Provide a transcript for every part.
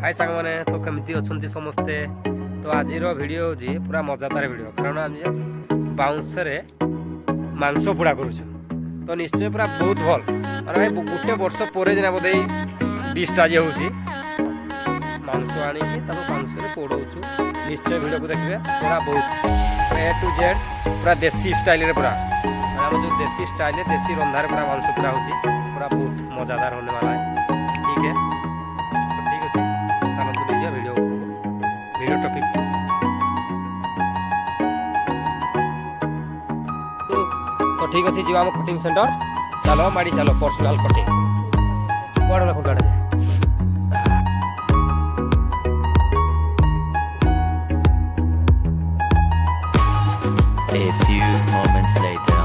हाय सांग मैंने तो केमती अच्छा समस्ते। तो आज वीडियो हूँ पूरा मजादार वीडियो कारण आम बाउंस मांस पोड़ा करुँ तो निश्चय पूरा बहुत भल माने भाई गोटे वर्ष पर बोधे डिशटा जे हूँ मांस आनी मांस पोड़ाऊँ निश्चय वीडियो को देखिए पूरा बहुत ए टू जेड पूरा देसी स्टाइल पूरा आम जो देसी स्टाइल देसी रंधार पूरा मांस पोड़ा हो पूरा बहुत मजादार होने वाला है। ठीक है ठीक है चलो देखिए वीडियो टॉपिक तो ठीक अच्छे जी आम कटिंग सेंटर चलो माड़ी चलो पर्सनल कटिंग कौन फोटो आड़े A few moments later.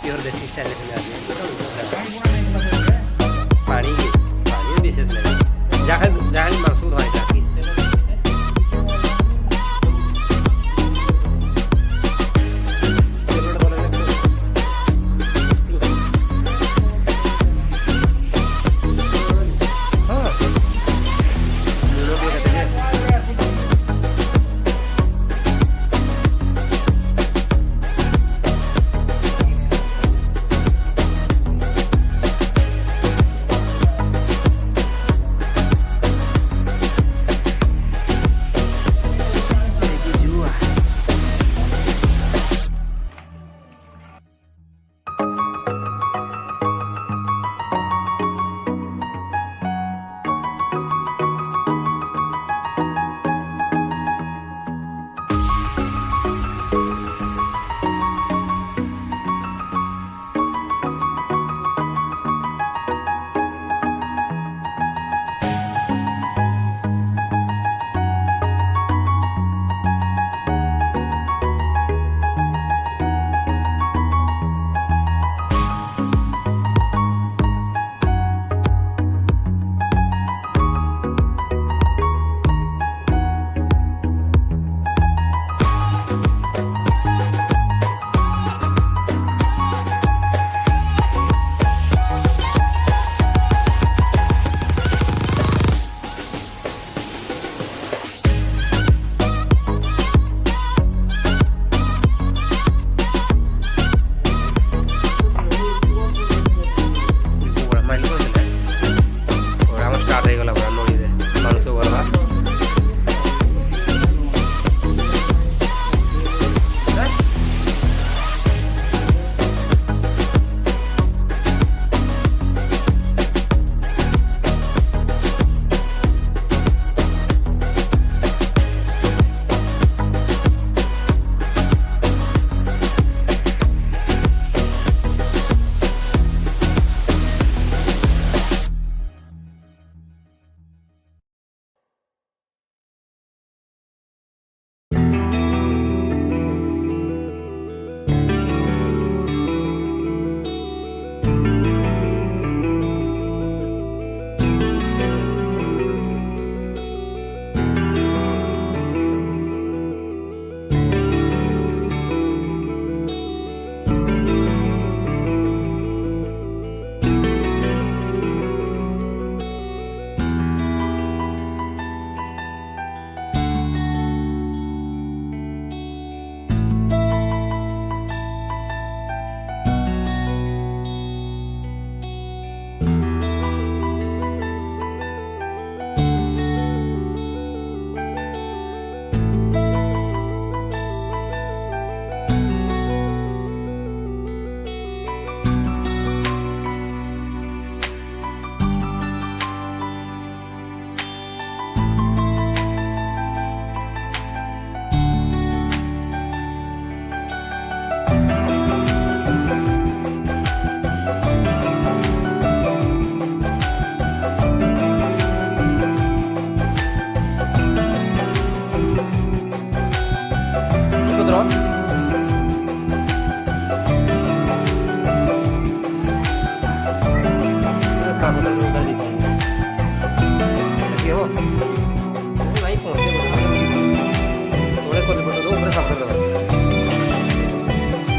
Pure देसी स्टाइल पानी पानी विशेष नहीं जहाँ मांस धोए जाती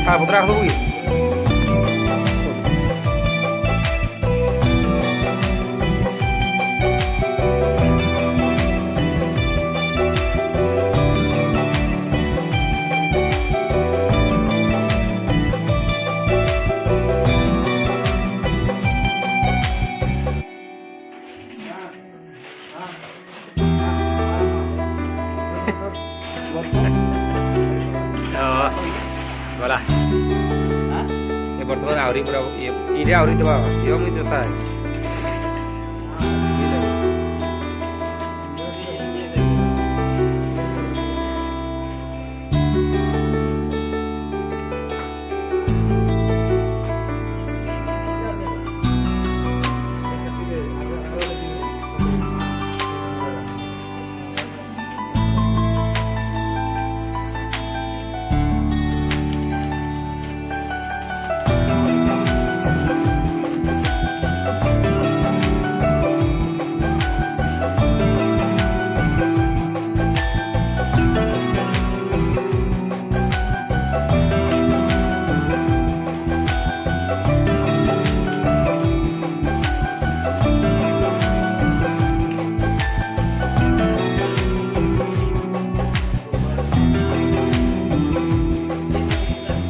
साफ सुथरा रखो बर्तमान आहरी पूरा ये आहरी देवा दियो मुई जोता है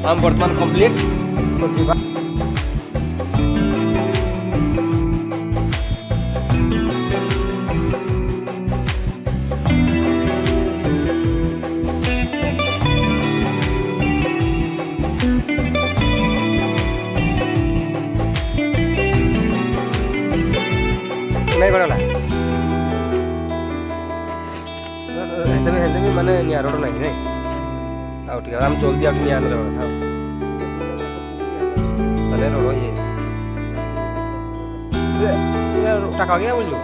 हम वर्तमान कंप्लीट तो जीवा नहीं गड़ला हेल्दी माने नियार नहीं आउ ठीक हम जल्दी आके नियार हाँ मैंने रोड़ो ये टाका गया बोल जो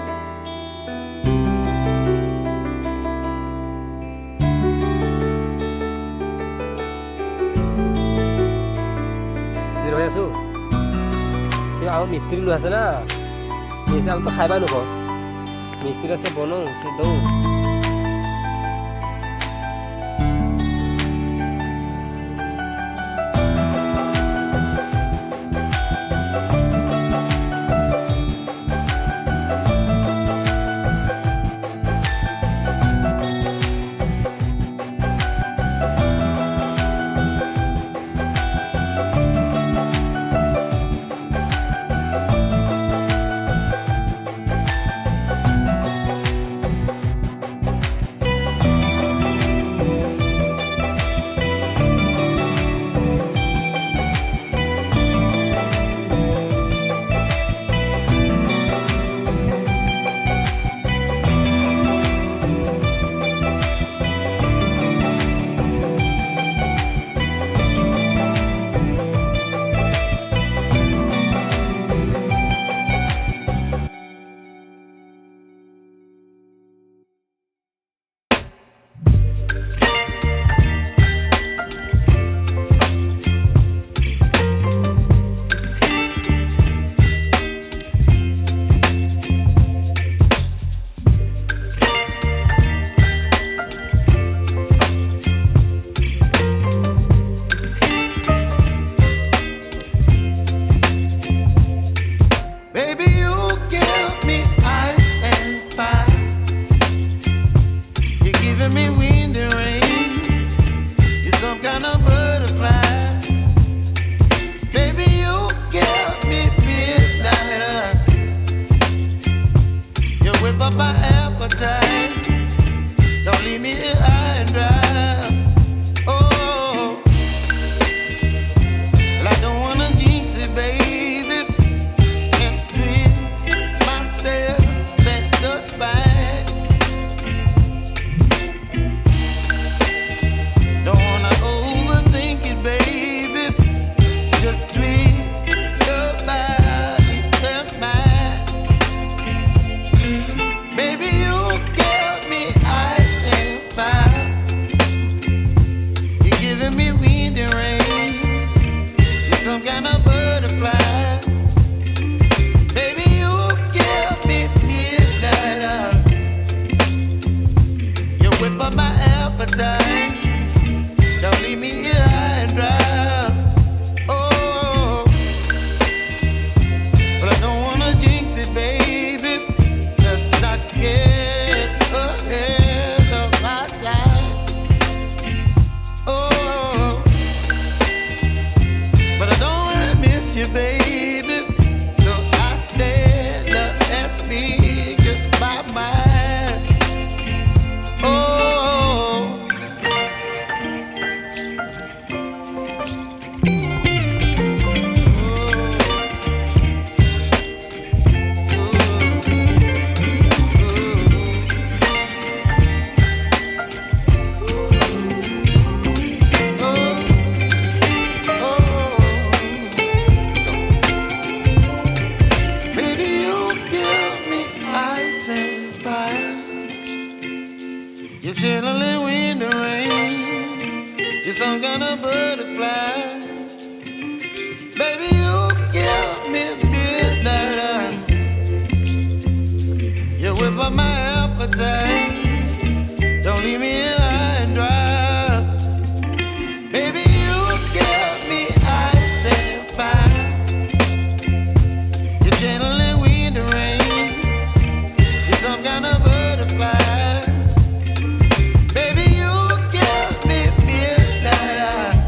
निर्भय आसु से आम मिस्त्री नु आसे ना मिस्त्री हम तो खाइबा नुको मिस्त्री से बनो से दो Don't leave me here high and dry. Oh. Baby, you give me midnight. You whip up my appetite. Don't leave me here high and dry. Baby, you give me ice and fire. You're channeling wind and rain. You're some kind of butterfly. Baby, you give me midnight.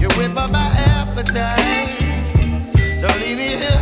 You whip up my appetite. Don't leave me here